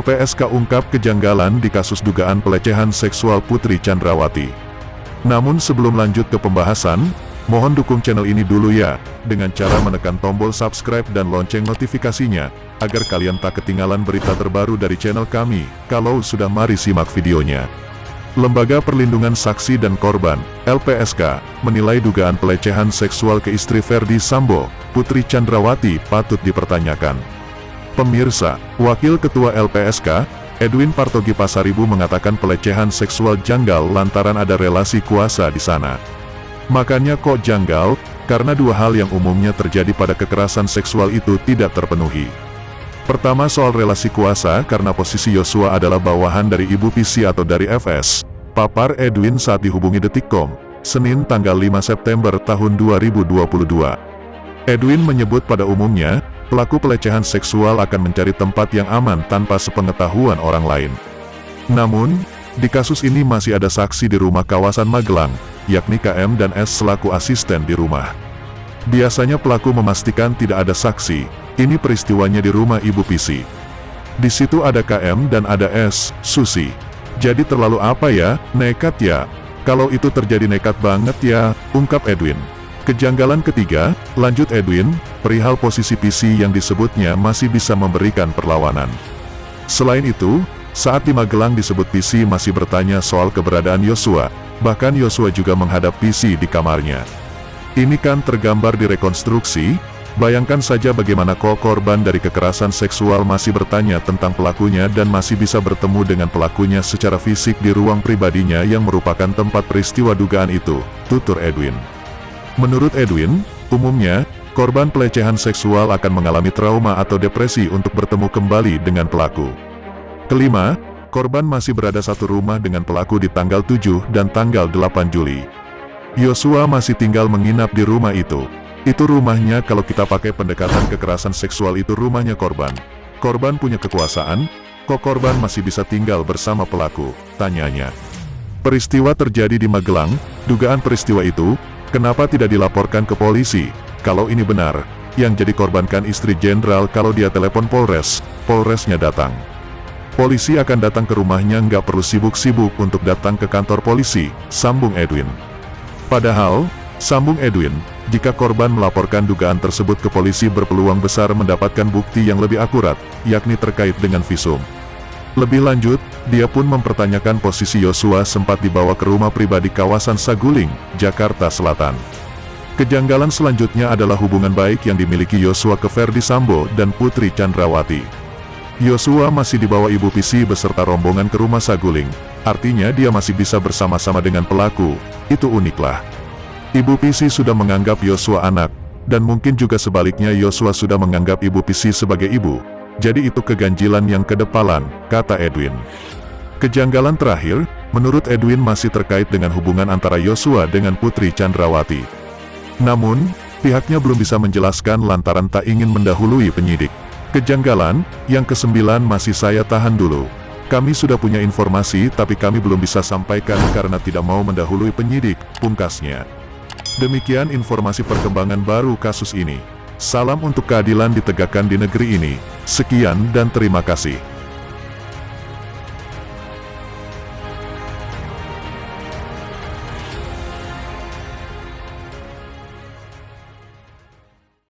LPSK ungkap kejanggalan di kasus dugaan pelecehan seksual Putri Chandrawati. Namun sebelum lanjut ke pembahasan, mohon dukung channel ini dulu ya, dengan cara menekan tombol subscribe dan lonceng notifikasinya, agar kalian tak ketinggalan berita terbaru dari channel kami. Kalau sudah, mari simak videonya. Lembaga Perlindungan Saksi dan Korban, LPSK, menilai dugaan pelecehan seksual ke istri Ferdy Sambo, Putri Chandrawati, patut dipertanyakan. Pemirsa, Wakil Ketua LPSK, Edwin Partogi Pasaribu mengatakan pelecehan seksual janggal lantaran ada relasi kuasa di sana. Makanya kok janggal, karena dua hal yang umumnya terjadi pada kekerasan seksual itu tidak terpenuhi. Pertama, soal relasi kuasa karena posisi Yosua adalah bawahan dari Ibu Pc atau dari FS, papar Edwin saat dihubungi Detikcom, Senin tanggal 5 September tahun 2022. Edwin menyebut pada umumnya, pelaku pelecehan seksual akan mencari tempat yang aman tanpa sepengetahuan orang lain. Namun, di kasus ini masih ada saksi di rumah kawasan Magelang, yakni KM dan S selaku asisten di rumah. Biasanya pelaku memastikan tidak ada saksi. Ini peristiwanya di rumah Ibu Pc. Di situ ada KM dan ada S, Susi. Jadi terlalu apa ya, nekat ya? Kalau itu terjadi nekat banget ya, ungkap Edwin. Kejanggalan ketiga, lanjut Edwin, perihal posisi PC yang disebutnya masih bisa memberikan perlawanan. Selain itu, saat di Magelang disebut PC masih bertanya soal keberadaan Yosua, bahkan Yosua juga menghadap PC di kamarnya. Ini kan tergambar di rekonstruksi. Bayangkan saja bagaimana kok korban dari kekerasan seksual masih bertanya tentang pelakunya dan masih bisa bertemu dengan pelakunya secara fisik di ruang pribadinya yang merupakan tempat peristiwa dugaan itu, tutur Edwin. Menurut Edwin, umumnya, korban pelecehan seksual akan mengalami trauma atau depresi untuk bertemu kembali dengan pelaku. Kelima, korban masih berada satu rumah dengan pelaku di tanggal 7 dan tanggal 8 Juli. Yosua masih tinggal menginap di rumah itu. Itu rumahnya kalau kita pakai pendekatan kekerasan seksual itu rumahnya korban. Korban punya kekuasaan, kok korban masih bisa tinggal bersama pelaku, tanyanya. Peristiwa terjadi di Magelang, dugaan peristiwa itu, kenapa tidak dilaporkan ke polisi? Kalau ini benar, yang jadi korbankan istri jenderal kalau dia telepon Polres, Polresnya datang. Polisi akan datang ke rumahnya, nggak perlu sibuk-sibuk untuk datang ke kantor polisi, sambung Edwin. Padahal, sambung Edwin, jika korban melaporkan dugaan tersebut ke polisi berpeluang besar mendapatkan bukti yang lebih akurat, yakni terkait dengan visum. Lebih lanjut, dia pun mempertanyakan posisi Yosua sempat dibawa ke rumah pribadi kawasan Saguling, Jakarta Selatan. Kejanggalan selanjutnya adalah hubungan baik yang dimiliki Yosua ke Ferdy Sambo dan Putri Chandrawati. Yosua masih dibawa Ibu Pc beserta rombongan ke rumah Saguling, artinya dia masih bisa bersama-sama dengan pelaku, itu uniklah. Ibu Pc sudah menganggap Yosua anak, dan mungkin juga sebaliknya Yosua sudah menganggap Ibu Pc sebagai ibu. Jadi itu keganjilan yang kedepalan, kata Edwin. Kejanggalan terakhir, menurut Edwin masih terkait dengan hubungan antara Yosua dengan Putri Chandrawati. Namun, pihaknya belum bisa menjelaskan lantaran tak ingin mendahului penyidik. Kejanggalan, yang ke-9 masih saya tahan dulu. Kami sudah punya informasi tapi kami belum bisa sampaikan karena tidak mau mendahului penyidik, pungkasnya. Demikian informasi perkembangan baru kasus ini. Salam untuk keadilan ditegakkan di negeri ini. Sekian dan terima kasih.